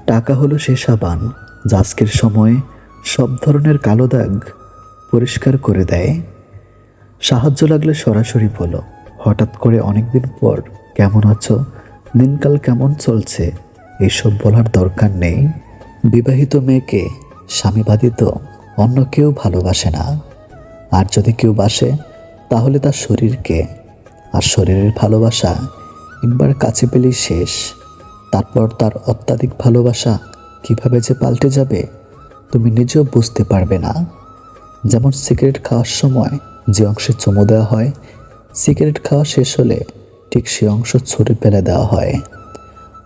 টাকা হলো সে সাবান যা আজকের সময়ে সব ধরনের কালো দাগ পরিষ্কার করে দেয়। সাহায্য লাগলে সরাসরি বলো। হঠাৎ করে অনেকদিন পর কেমন আছো, দিনকাল কেমন চলছে, এইসব বলার দরকার নেই। বিবাহিত মেয়েকে স্বামী ব্যতীত অন্য কেউ ভালোবাসে না। আর যদি কেউ বাসে তাহলে তার শরীরকে। আর শরীরের ভালোবাসা একবার কাছে পেলেই শেষ। তারপর তার অত্যাধিক ভালোবাসা কিভাবে যে পাল্টে যাবে তুমি নিজেও বুঝতে পারবে না। যেমন সিগারেট খাওয়ার সময় যে অংশে চুমু দেওয়া হয়, সিগারেট খাওয়া শেষ হলে ঠিক সে অংশ ছুঁড়ে ফেলে দেওয়া হয়,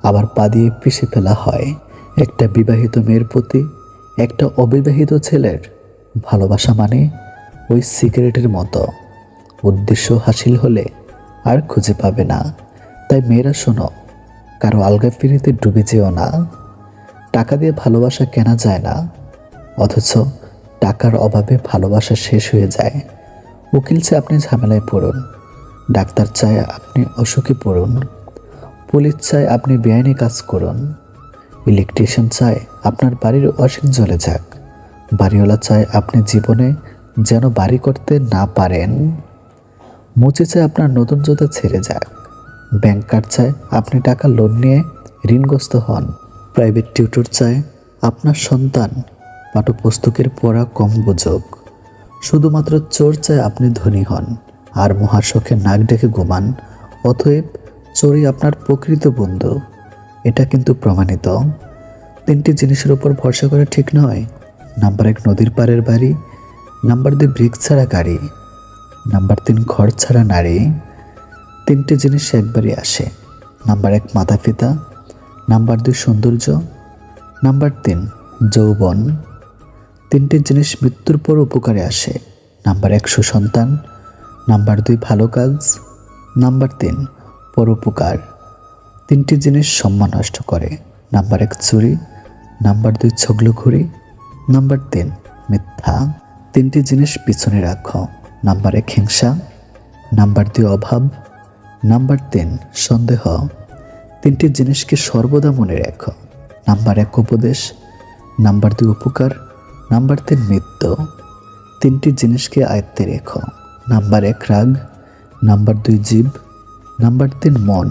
আবার পা দিয়ে পিষে ফেলা হয়। একটা বিবাহিত মেয়ের প্রতি একটা অবিবাহিত ছেলের ভালোবাসা মানে ওই সিগারেটের মতো, উদ্দেশ্য হাসিল হলে আর খুঁজে পাবে না। তাই মেয়েরা শোনো, কারো আলগা ফিরিতে ডুবে যেও না। টাকা দিয়ে ভালোবাসা কেনা যায় না, অথচ টাকার অভাবে ভালোবাসা শেষ হয়ে যায়। উকিল চায় আপনি ঝামেলায় পড়ুন, ডাক্তার চায় আপনি অসুখে পড়ুন, পুলিশ চায় আপনি বেআইনি কাজ করুন, ইলেকট্রিশিয়ান চায় আপনার বাড়ির ওয়াশিং জ্বলে যাক, বাড়িওয়ালা চায় আপনি জীবনে যেন বাড়ি করতে না পারেন, মুচি চায় আপনার নতুন জুতা ছেড়ে যাক, ব্যাংকার চায় আপনি টাকা লোন নিয়ে ঋণগ্রস্ত হন, প্রাইভেট টিউটর চায় আপনার সন্তান পাঠ্যপুস্তকের পড়া কম বুঝুক, শুধুমাত্র চোর চায় আপনি ধনী হন আর মহাশখে নাক ডেকে ঘুমান। অতএব চোরই আপনার প্রকৃত বন্ধু, এটা কিন্তু প্রমাণিত। 3টি জিনিসের উপর ভরসা করা ঠিক নয়। নাম্বার 1 নদীর পাড়ের বাড়ি, নাম্বার 2 ব্রিক ছাড়া গাড়ি, নাম্বার 3 ঘর ছাড়া নারী। 3টে জিনিস একবারই আসে। নাম্বার 1 মাতা পিতা, নাম্বার 2 সৌন্দর্য, নাম্বার 3 যৌবন। 3টে জিনিস মৃত্যুর পর উপকারে আসে। নাম্বার 1 সুসন্তান, নাম্বার 2 ভালো কাজ, নাম্বার 3 পরোপকার। 3টি জিনিস সম্মান নষ্ট করে। নাম্বার 1 চুরি, নাম্বার 2 ছগলঘুরি, নাম্বার 3 মিথ্যা। 3টি জিনিস পিছনে রাখো। নাম্বার 1 হিংসা, নাম্বার 2 অভাব, নাম্বার 3 সন্দেহ। 3টি জিনিসকে সর্বদা মনে রাখো। নাম্বার 1 উপদেশ, নাম্বার 2 উপকার, নাম্বার 3 মৃত্যু। 3টি জিনিসকে আয়ত্তে রেখো। নাম্বার 1 রাগ, নাম্বার 2 জীব, নাম্বার 3 মন।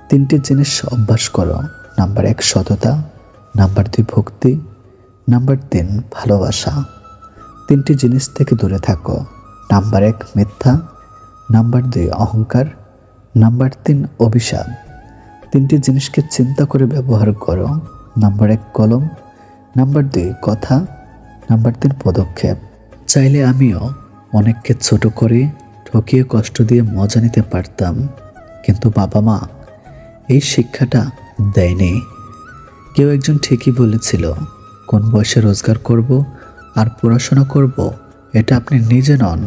3টি জিনিস অভ্যাস করো। নাম্বার 1 সততা, নাম্বার 2 ভক্তি, নাম্বার 3 ভালোবাসা। 3টি জিনিস থেকে দূরে থাকো। নাম্বার 1 মিথ্যা, নাম্বার 2 অহংকার, নাম্বার 3 অভিশাপ। 3টি জিনিসকে চিন্তা করে ব্যবহার করো। নাম্বার 1 কলম, নাম্বার 2 কথা, নাম্বার 3 পদক্ষেপ। চাইলে আমিও অনেককে ছোট করে ঠকিয়ে কষ্ট দিয়ে মজা নিতে পারতাম, কিন্তু বাবা মা এই শিক্ষাটা দেয়নি। কেউ একজন ঠিকই বলেছিল, কোন বয়সে রোজগার করব আর পড়াশোনা করব এটা আপনি নিজে নন,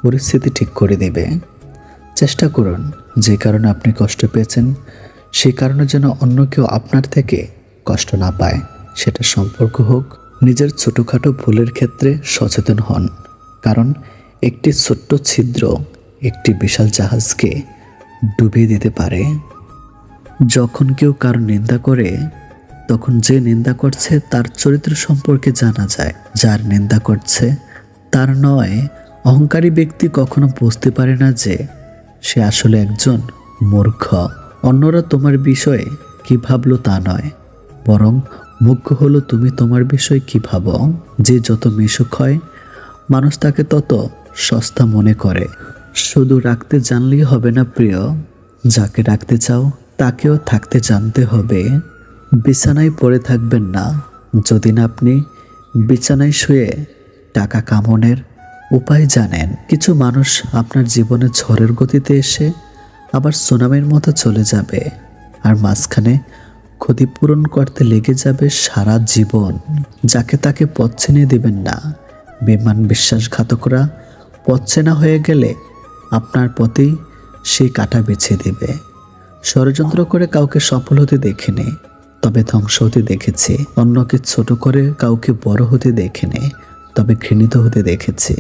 পরিস্থিতি ঠিক করে দেবে। চেষ্টা করুন যে কারণে আপনি কষ্ট পেয়েছেন সেই কারণে যেন অন্য কেউ আপনার থেকে কষ্ট না পায়। সেটা সম্পর্ক হোক, নিজের ছোটোখাটো ভুলের ক্ষেত্রে সচেতন হন, কারণ একটি ছোট্ট ছিদ্র একটি বিশাল জাহাজকে ডুবিয়ে দিতে পারে। যখন কেউ কারো নিন্দা করে তখন যে নিন্দা করছে তার চরিত্র সম্পর্কে জানা যায়, যার নিন্দা করছে তার নয়। অহংকারী ব্যক্তি কখনো বুঝতে পারে না যে সে আসলে একজন মূর্খ। অন্যরা তোমার বিষয়ে কি ভাবলো তা নয়, বরং মুখ্য হলো তুমি তোমার বিষয়ে কি ভাবো। যে যত মিশুক হয় মানুষ তাকে তত সস্তা মনে করে। শুধু রাখতে জানলেই হবে না প্রিয়, যাকে রাখতে চাও তাকেও থাকতে জানতে হবে। বিছানায় পড়ে থাকবেন না যদি না আপনি বিছানায় শুয়ে টাকা কামানোর উপায় জানেন। কিছু মানুষ আপনার জীবনে ঝড়ের গতিতে এসে আবার সুনামির মতো চলে যাবে, আর মাঝখানে ক্ষতিপূরণ করতে লেগে যাবে সারা জীবন। যাকে তাকে পথ চিনে দেবেন না। বেমান বিশ্বাসঘাতকরা পথ চেনা হয়ে গেলে আপনার পথেই সেই কাঁটা বেছে দেবে। ষড়যন্ত্র করে কাউকে সফল হতে দেখিনি, তবে ধ্বংস হতে দেখেছি। অন্যকে ছোট করে কাউকে বড় হতে দেখিনি, তবে ঘৃণিত হতে দেখেছি।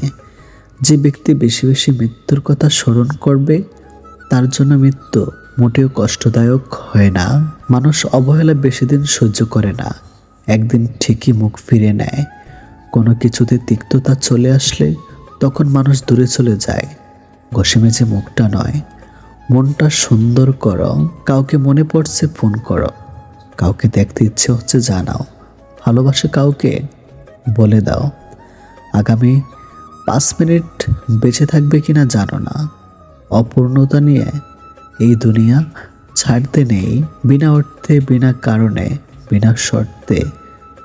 যে ব্যক্তি বেশি বেশি মৃত্যুর কথা স্মরণ করবে তার জন্য মৃত্যু মোটেও কষ্টদায়ক হয় না। মানুষ অবহেলা বেশি দিন সহ্য করে না, একদিন ঠিকই মুখ ফিরে নেয়। কোনো কিছুতে তিক্ততা চলে আসলে তখন মানুষ দূরে চলে যায়। ঘষেমেজে মুখটা নয়, মনটা সুন্দর করো। কাউকে মনে পড়ছে ফোন করো, কাউকে দেখতে ইচ্ছে হচ্ছে জানাও, ভালোবাসে কাউকে বলে দাও। আগামী 5 মিনিট বেঁচে থাকবে কিনা জানো না। অপূর্ণতা নিয়ে এই দুনিয়া ছাড়তে নেই। বিনা অর্থে, বিনা কারণে, বিনা শর্তে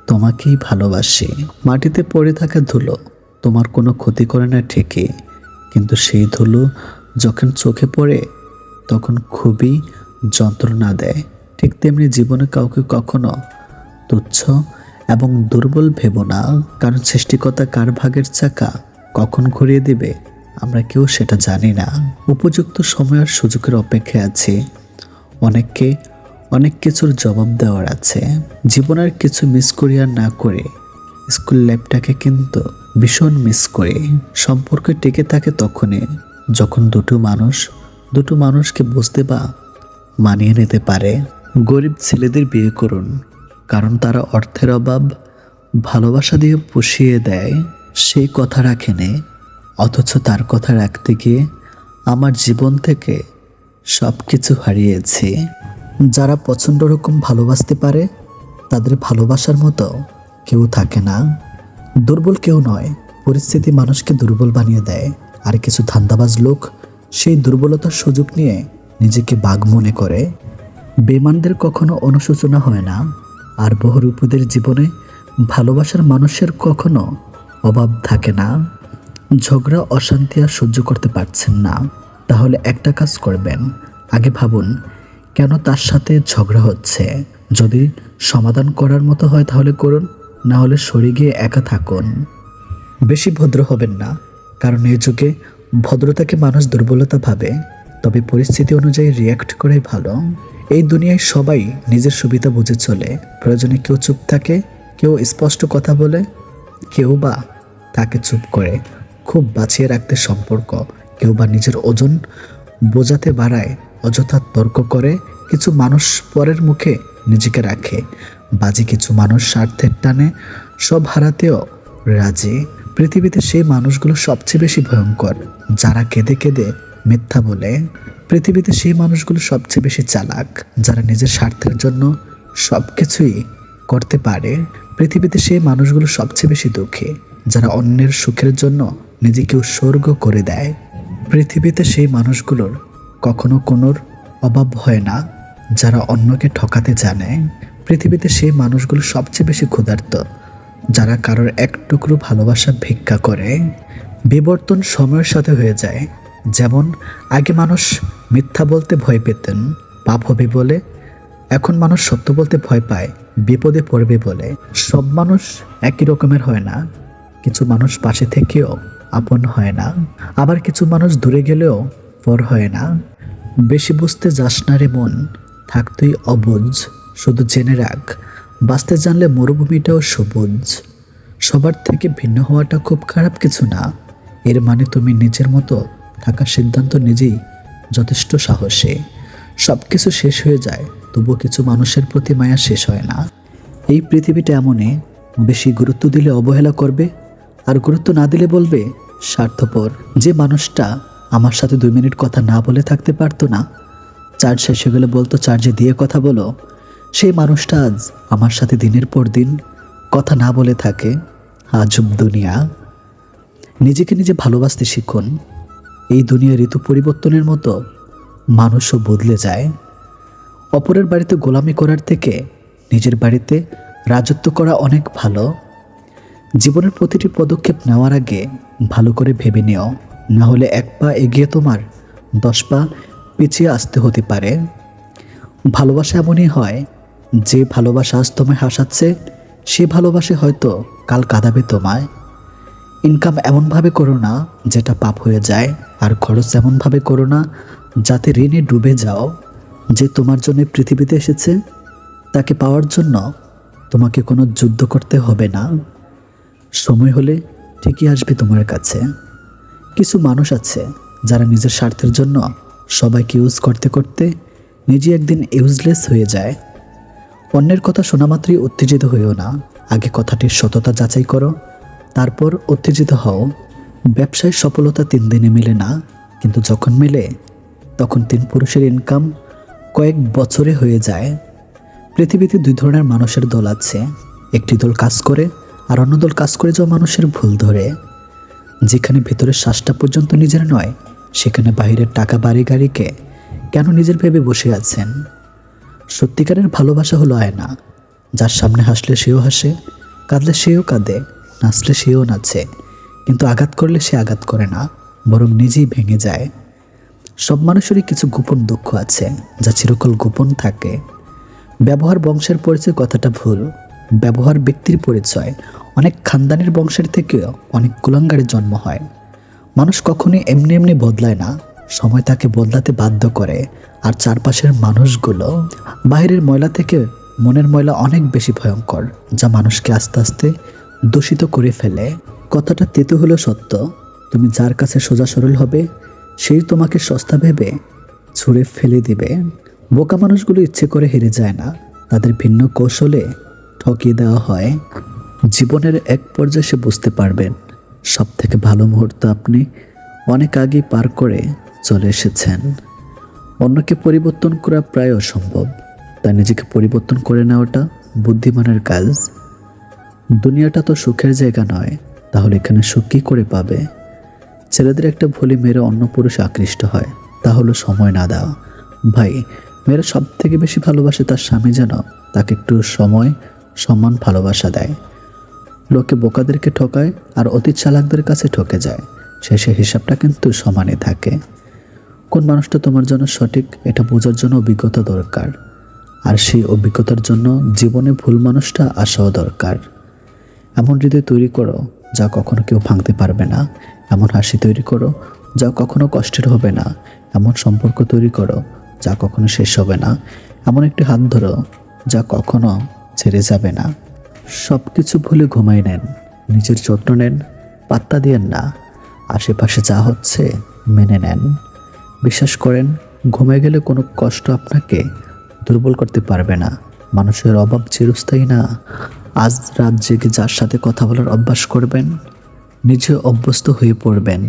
তোমাকেই ভালোবাসি। মাটিতে পড়ে থাকা ধুলো তোমার কোনো ক্ষতি করে না ঠিকই, কিন্তু সেই ধুলো যখন চোখে পড়ে তখন খুবই যন্ত্রণা দেয়। ঠিক তেমনি জীবনে কাউকে কখনো তুচ্ছ এবং দুর্বল ভেবো না, কারণ সৃষ্টিকর্তা কার ভাগের চাকা কখন ঘুরিয়ে দিবে আমরা কেউ সেটা জানি না। উপযুক্ত সময় আর সুযোগের অপেক্ষায় আছি। অনেককে অনেক কিছুর জবাব দেওয়ার আছে। জীবনের কিছু মিস করি আর না করে স্কুল লাইফটাকে কিন্তু ভীষণ মিস করি। সম্পর্ক টিকে থাকে তখনই যখন দুটো মানুষকে বুঝতে বা মানিয়ে নিতে পারে। গরিব ছেলেদের বিয়ে করুন, কারণ তারা অর্থের অভাব ভালোবাসা দিয়ে পুষিয়ে দেয়। সেই কথা রাখেনি, অথচ তার কথা রাখতে গিয়ে আমার জীবন থেকে সব কিছু হারিয়েছি। যারা পছন্দ রকম ভালোবাসতে পারে তাদের ভালোবাসার মতো কেউ থাকে না। দুর্বল কেউ নয়, পরিস্থিতি মানুষকে দুর্বল বানিয়ে দেয়। আর কিছু ধান্দাবাজ লোক সেই দুর্বলতার সুযোগ নিয়ে নিজেকে বাঘ মনে করে। বেঈমানদের কখনো অনুশোচনা হয় না, আর বহুরূপীদের জীবনে ভালোবাসার মানুষের কখনো অভাব থাকে না। ঝগড়া অশান্তি আর সহ্য করতে পারছেন না, তাহলে একটা কাজ করবেন, আগে ভাবুন কেন তার সাথে ঝগড়া হচ্ছে। যদি সমাধান করার মতো হয় তাহলে করুন, না হলে সরে গিয়ে একা থাকুন। বেশি ভদ্র হবেন না, কারণ এই যুগে ভদ্রতাকে মানুষ দুর্বলতা ভাবে, তবে পরিস্থিতি অনুযায়ী রিয়্যাক্ট করাই ভালো। এই দুনিয়ায় সবাই নিজের সুবিধা বুঝে চলে। প্রয়োজনে কেউ চুপ থাকে, কেউ স্পষ্ট কথা বলে, কেউ বা তাকে চুপ করে খুব বাঁচিয়ে রাখতে সম্পর্ক, কেউ বা নিজের ওজন বোঝাতে বাড়ায়, অযথা তর্ক করে। কিছু মানুষ পরের মুখে নিজেকে রাখে বাজি, কিছু মানুষ স্বার্থের টানে সব হারাতেও রাজি। পৃথিবীতে সেই মানুষগুলো সবচেয়ে বেশি ভয়ঙ্কর যারা কেঁদে কেঁদে মিথ্যা বলে। পৃথিবীতে সেই মানুষগুলো সবচেয়ে বেশি চালাক যারা নিজের স্বার্থের জন্য সব কিছুই করতে পারে। পৃথিবীতে সেই মানুষগুলো সবচেয়ে বেশি দুঃখী যারা অন্যের সুখের জন্য নিজেকে উৎসর্গ করে দেয়। পৃথিবীতে সেই মানুষগুলোর কখনো কোনোর অভাব হয় না যারা অন্যকে ঠকাতে জানে। পৃথিবীতে সেই মানুষগুলো সবচেয়ে বেশি ক্ষুধার্ত যারা কারোর এক টুকরো ভালোবাসা ভিক্ষা করে। বিবর্তন সময়ের সাথে হয়ে যায়। যেমন আগে মানুষ মিথ্যা বলতে ভয় পেতেন পাপ হবে বলে, এখন মানুষ সত্য বলতে ভয় পায় বিপদে পড়বে বলে। সব মানুষ একই রকমের হয় না, কিছু মানুষ পাশে থেকেও আপন হয় না, আবার কিছু মানুষ দূরে গেলেও পর হয় না। বেশি বুঝতে যাস না রে মন, থাক তুই অবুঝ। শুধু জেনে রাখ, বাঁচতে জানলে মরুভূমিটাও সবুজ। সবার থেকে ভিন্ন হওয়াটা খুব খারাপ কিছু না, এর মানে তুমি নিজের মতো থাকার সিদ্ধান্ত নিজেই যথেষ্ট সাহসী। সব কিছু শেষ হয়ে যায়, তবুও কিছু মানুষের প্রতি মায়া শেষ হয় না। এই পৃথিবীটা এমনই, বেশি গুরুত্ব দিলে অবহেলা করবে, আর গুরুত্ব না দিলে বলবে স্বার্থপর। যে মানুষটা আমার সাথে 2 মিনিট কথা না বলে থাকতে পারতো না, চার্জ শেষ হয়ে গেলে বলতো চার্জে দিয়ে কথা বলো, সেই মানুষটা আজ আমার সাথে দিনের পর দিন কথা না বলে থাকে। আজব দুনিয়া। নিজেকে নিজে ভালোবাসতে শিখুন। এই দুনিয়া ঋতু পরিবর্তনের মতো মানুষও বদলে যায়। অপরের বাড়িতে গোলামি করার থেকে নিজের বাড়িতে রাজত্ব করা অনেক ভালো। জীবনের প্রতিটি পদক্ষেপ নেওয়ার আগে ভালো করে ভেবে নিও, না হলে 1 পা এগিয়ে তোমার 10 পা পিছিয়ে আসতে হতে পারে। ভালোবাসা এমনই হয়, যে ভালোবাসা আজ তোমায় হাসাচ্ছে সে ভালোবাসে হয়তো কাল কাঁদাবে তোমায়। ইনকাম এমনভাবে করো না যেটা পাপ হয়ে যায়, আর খরচ এমনভাবে করো না যাতে ঋণে ডুবে যাও। যে তোমার জন্য পৃথিবীতে এসেছে তাকে পাওয়ার জন্য তোমাকে কোনো যুদ্ধ করতে হবে না। সময় হলে ঠিকই আসবে তোমার কাছে। কিছু মানুষ আছে যারা নিজের স্বার্থের জন্য সবাইকে ইউজ করতে করতে নিজে একদিন ইউজলেস হয়ে যায়। অন্যের কথা শোনা মাত্রই উত্তেজিত হইও না, আগে কথাটির সততা যাচাই করো, তারপর উত্তেজিত হও। ব্যবসায় সফলতা 3 দিনে মেলে না, কিন্তু যখন মেলে তখন 3 পুরুষের ইনকাম কয়েক বছরে হয়ে যায়। পৃথিবীতে 2 ধরনের মানুষের দল আছে, একটি দল কাজ করে আর অন্য দল কাজ করে যাওয়া মানুষের ভুল ধরে। যেখানে ভেতরের শ্বাসটা পর্যন্ত নিজের নয়, সেখানে বাহিরের টাকা বাড়ি গাড়িকে কেন নিজের ভেবে বসে আছেন? সত্যিকারের ভালোবাসা হলো আয়না, যার সামনে হাসলে সেও হাসে, কাঁদলে সেও কাঁদে, নাচলে সেও নাচে, কিন্তু আঘাত করলে সে আঘাত করে না, বরং নিজেই ভেঙে যায়। সব মানুষেরই কিছু গোপন দুঃখ আছে, যা চিরকাল গোপন থাকে। ব্যবহার বংশের পরিচয় কথাটা ভুল, ব্যবহার ব্যক্তির পরিচয়। অনেক খানদানের বংশের থেকেও অনেক কুলাঙ্গারের জন্ম হয়। মানুষ কখনোই এমনি এমনি বদলায় না, সময় তাকে বদলাতে বাধ্য করে। আর চারপাশের মানুষগুলো বাইরের ময়লা থেকে মনের ময়লা অনেক বেশি ভয়ঙ্কর, যা মানুষকে আস্তে আস্তে দূষিত করে ফেলে। কথাটা তেতো হলেও সত্য, তুমি যার কাছে সোজা সরল হবে, সেই তোমাকে সস্তা ভেবে ছুঁড়ে ফেলে দিবে। বোকা মানুষগুলো ইচ্ছে করে হেরে যায় না, তাদের ভিন্ন কৌশলে ঠকিয়ে দেওয়া হয়। জীবনের এক পর্যায়ে সে বুঝতে পারবেন সব থেকে ভালো মুহূর্ত আপনি অনেক আগেই পার করে চলে এসেছেন। অন্যকে পরিবর্তন করা প্রায় অসম্ভব, তাই নিজেকে পরিবর্তন করে নেওয়াটা বুদ্ধিমানের কাজ। দুনিয়াটা তো সুখের জায়গা নয়, তাহলে এখানে সুখ কী করে পাবে? ছেলেদের একটা ভুলে মেয়েরা অন্য পুরুষে আকৃষ্ট হয়, তা হলো সময় না দেওয়া। ভাই, মেয়েরা সব থেকে বেশি ভালোবাসে তার স্বামী যেন তাকে একটু সময়, সম্মান, ভালোবাসা দেয়। লোকে বোকাদেরকে ঠকায় আর অতি চালাকদের কাছে ঠকে যায়, শেষে হিসাবটা কিন্তু সমানই থাকে। কোন মানুষটা তোমার জন্য সঠিক এটা বোঝার জন্য অভিজ্ঞতা দরকার, আর সেই অভিজ্ঞতার জন্য জীবনে ভুল মানুষটা আসাও দরকার। এমন হৃদয় তৈরি করো যা কখনো কেউ ভাঙতে পারবে না, এমন হাসি তৈরি করো যা কখনো কষ্টের হবে না, এমন সম্পর্ক তৈরি করো যা কখনো শেষ হবে না, এমন একটি হাত ধরো যা কখনো ছেড়ে যাবে না। সব কিছু ভুলে ঘুমাই নেন, নিজের যত্ন নেন, পাত্তা দিয়েন না, আশেপাশে যা হচ্ছে মেনে নেন। বিশ্বাস করেন, ঘুমে গেলে কোনো কষ্ট আপনাকে দুর্বল করতে পারবে না। মানুষের অভাব চিরস্থায়ী না। আজ রাত জেগে যার সাথে কথা বলার অভ্যাস করবেন, নিজে অভ্যস্ত হয়ে পড়বেন,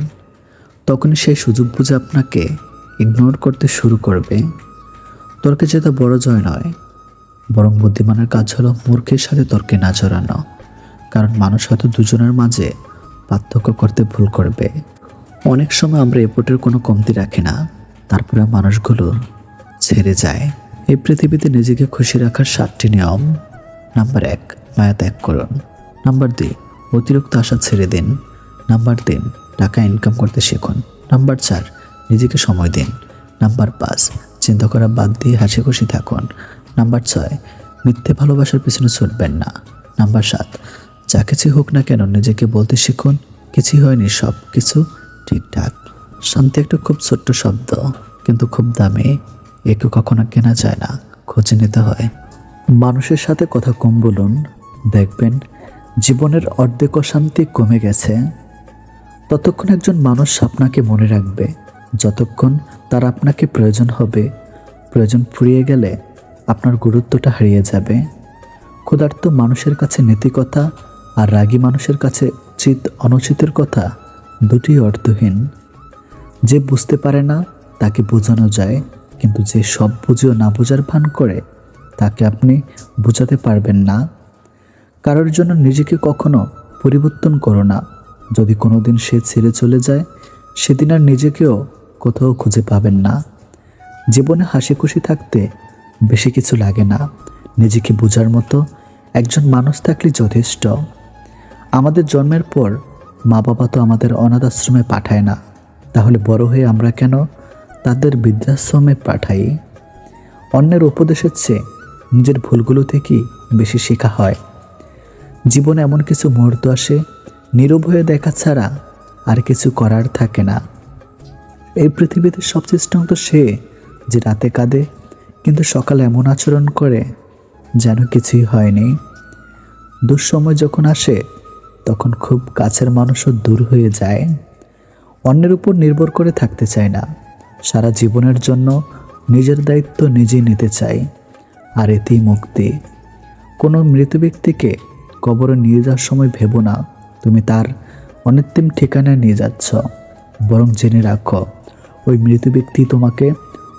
তখনই সেই সুযোগ বুঝে আপনাকে ইগনোর করতে শুরু করবে। তর্কে জেতা বড় জয় নয়, বরং বুদ্ধিমানের কাজ হলো মূর্খের সাথে তর্কে না জড়ানো, কারণ মানুষ হয়তো দুজনের মাঝে পার্থক্য করতে ভুল করবে। অনেক সময় আমরা এপটের কোনো কমতি রাখি না, তারপরে মানুষগুলো ছেড়ে যায়। এই পৃথিবীতে নিজেকে খুশি রাখার 7টি নিয়ম। নাম্বার 1, মায়া ত্যাগ করুন। নাম্বার 2, অতিরিক্ত আশা ছেড়ে দিন। নাম্বার 3, টাকা ইনকাম করতে শিখুন। নাম্বার 4, নিজেকে সময় দিন। নাম্বার 5, চিন্তা করা বাদ দিয়ে হাসি খুশি থাকুন। নাম্বার 6, মিথ্যে ভালোবাসার পিছনে ছুটবেন না। নাম্বার 7, যা কিছু হোক না কেন নিজেকে বলতে শিখুন, কিছুই হয়নি, সব কিছু ঠিকঠাক। শান্তি একটা খুব ছোট্ট শব্দ, কিন্তু খুব দামি। একে কখনো কেনা যায় না, খুঁজে নিতে হয়। মানুষের সাথে কথা কম বলুন, দেখবেন জীবনের অর্ধেক অশান্তি কমে গেছে। ততক্ষণ একজন মানুষ আপনাকে মনে রাখবে যতক্ষণ তার আপনাকে প্রয়োজন হবে। প্রয়োজন ফুরিয়ে গেলে আপনার গুরুত্বটা হারিয়ে যাবে। ক্ষুধার্ত মানুষের কাছে নীতিকথা আর রাগী মানুষের কাছে উচিত অনুচিতের কথা দুটি অর্থহীন। যে বুঝতে পারে না তাকে বোঝানো যায়, কিন্তু যে সব বুঝেও না বোঝার ভান করে তাকে আপনি বোঝাতে পারবেন না। কারোর জন্য নিজেকে কখনো পরিবর্তন করো না। যদি কোনোদিন সে ছেড়ে চলে যায়, সেদিন আর নিজেকেও কোথাও খুঁজে পাবেন না। জীবনে হাসি খুশি থাকতে বেশি কিছু লাগে না, নিজেকে বোঝার মতো একজন মানুষ থাকলে যথেষ্ট। আমাদের জন্মের পর মা বাবা তো আমাদের অনাথ আশ্রমে পাঠায় না, তাহলে বড় হয়ে আমরা কেন তাদের বৃদ্ধাশ্রমে পাঠাই? অন্যের উপদেশের চেয়ে নিজের ভুলগুলো থেকেই বেশি শেখা হয়। জীবনে এমন কিছু মুহূর্ত আসে, নীরব হয়ে দেখা ছাড়া আর কিছু করার থাকে না। এই পৃথিবীতে সবচেয়ে স্ট্রং তো সে যে রাতে কাঁদে কিন্তু সকালে এমন আচরণ করে যেন কিছুই হয়নি। দুঃসময় যখন আসে তখন খুব কাছের মানুষও দূর হয়ে যায়। অন্যের উপর নির্ভর করে থাকতে চায় না, সারা জীবনের জন্য নিজের দায়িত্ব নিজেই নিতে চাই। আর এতেই মুক্তি। কোনো মৃত ব্যক্তিকে কবরে নিয়ে যাওয়ার সময় ভেবো না তুমি তার অন্তিম ঠিকানায় নিয়ে যাচ্ছ, বরং জেনে রাখো ওই মৃত ব্যক্তি তোমাকে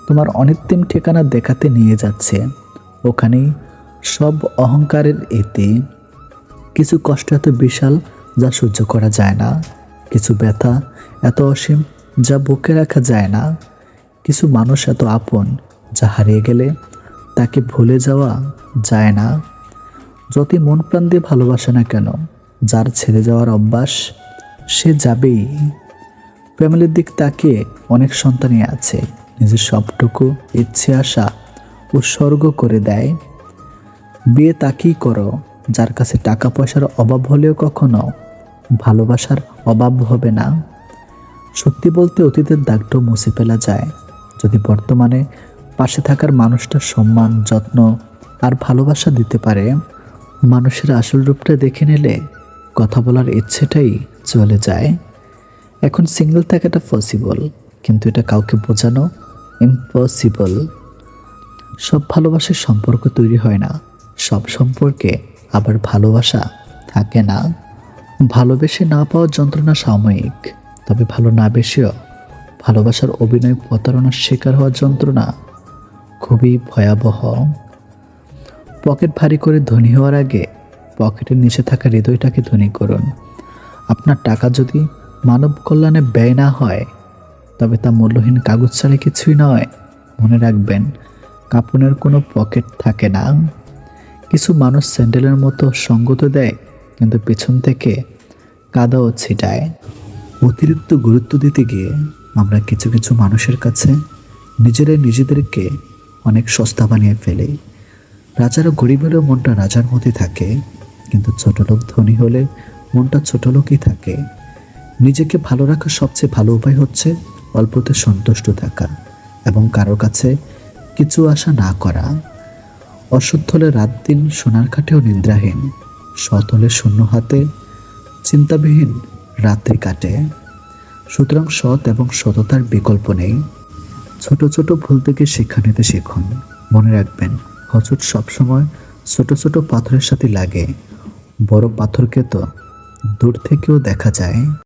তোমার অন্তিম ঠিকানা দেখাতে নিয়ে যাচ্ছে। ওখানেই সব অহংকারের ইতি। কিছু কষ্ট এত বিশাল যা সহ্য করা যায় না, কিছু ব্যথা এত অসীম যা বুকে রাখা যায় না, কিছু মানুষ এত আপন যা হারিয়ে গেলে তাকে ভুলে যাওয়া যায় না। যতই মন প্রাণ দিয়ে ভালোবাসে না কেন, যার ছেড়ে যাওয়ার অভ্যাস সে যাবেই। ফ্যামিলির দিক তাকিয়ে অনেক সন্তানই আছে নিজের সবটুকু ইচ্ছে আশা উৎসর্গ করে দেয়। বিয়ে তাকেই করো যার কাছে টাকা পয়সার অভাব হলেও কখনো ভালোবাসার অভাব হবে না। সত্যি বলতে অতীতের দাগটাও মুছে ফেলা যায় যদি বর্তমানে পাশে থাকার মানুষটার সম্মান, যত্ন আর ভালোবাসা দিতে পারে। মানুষের আসল রূপটা দেখে নিলে কথা বলার ইচ্ছেটাই চলে যায়। এখন সিঙ্গেল থাকাটা পসিবল, কিন্তু এটা কাউকে বোঝানো ইম্পসিবল। সব ভালোবাসার সম্পর্ক তৈরি হয় না, সব সম্পর্কে আবার ভালোবাসা থাকে না। ভালোবেসে না পাওয়ার যন্ত্রণা সাময়িক, তবে ভালো না বেসেও ভালোবাসার অভিনয় প্রতারণার শিকার হওয়ার যন্ত্রণা খুবই ভয়াবহ। পকেট ভারী করে ধনী হওয়ার আগে পকেটের নিচে থাকা হৃদয়টাকে ধনী করুন। আপনার টাকা যদি মানব কল্যাণে ব্যয় না হয় তবে তা মূল্যহীন কাগজ ছাড়া কিছুই নয়। মনে রাখবেন, কাপড়ের কোনো পকেট থাকে না। কিছু মানুষ স্যান্ডেলের মতো সঙ্গত দেয়, কিন্তু পেছন থেকে কাদাও ছিটায়। অতিরিক্ত গুরুত্ব দিতে গিয়ে আমরা কিছু কিছু মানুষের কাছে নিজেদেরকে অনেক সস্তা বানিয়ে ফেলি। রাজারা গরিব হলেও মনটা রাজার মধ্যে থাকে, কিন্তু ছোটলোক ধনী হলে মনটা ছোটলোকই থাকে। নিজেকে ভালো রাখার সবচেয়ে ভালো উপায় হচ্ছে অল্পতে সন্তুষ্ট থাকা এবং কারো কাছে কিছু আশা না করা। অসৎ হলে রাত দিন সোনার খাটেও নিদ্রাহীন, সৎ হলে শূন্য হাতে চিন্তাবিহীন রাত্রি কাটে। সুতরাং সৎ এবং সততার বিকল্প নেই। ছোট ছোট ভুল থেকে শিক্ষা নিতে শিখুন। মনে রাখবেন, হোঁচট সবসময় ছোট ছোট পাথরের সাথে লাগে, বড় পাথরকে তো দূর থেকেও দেখা যায়।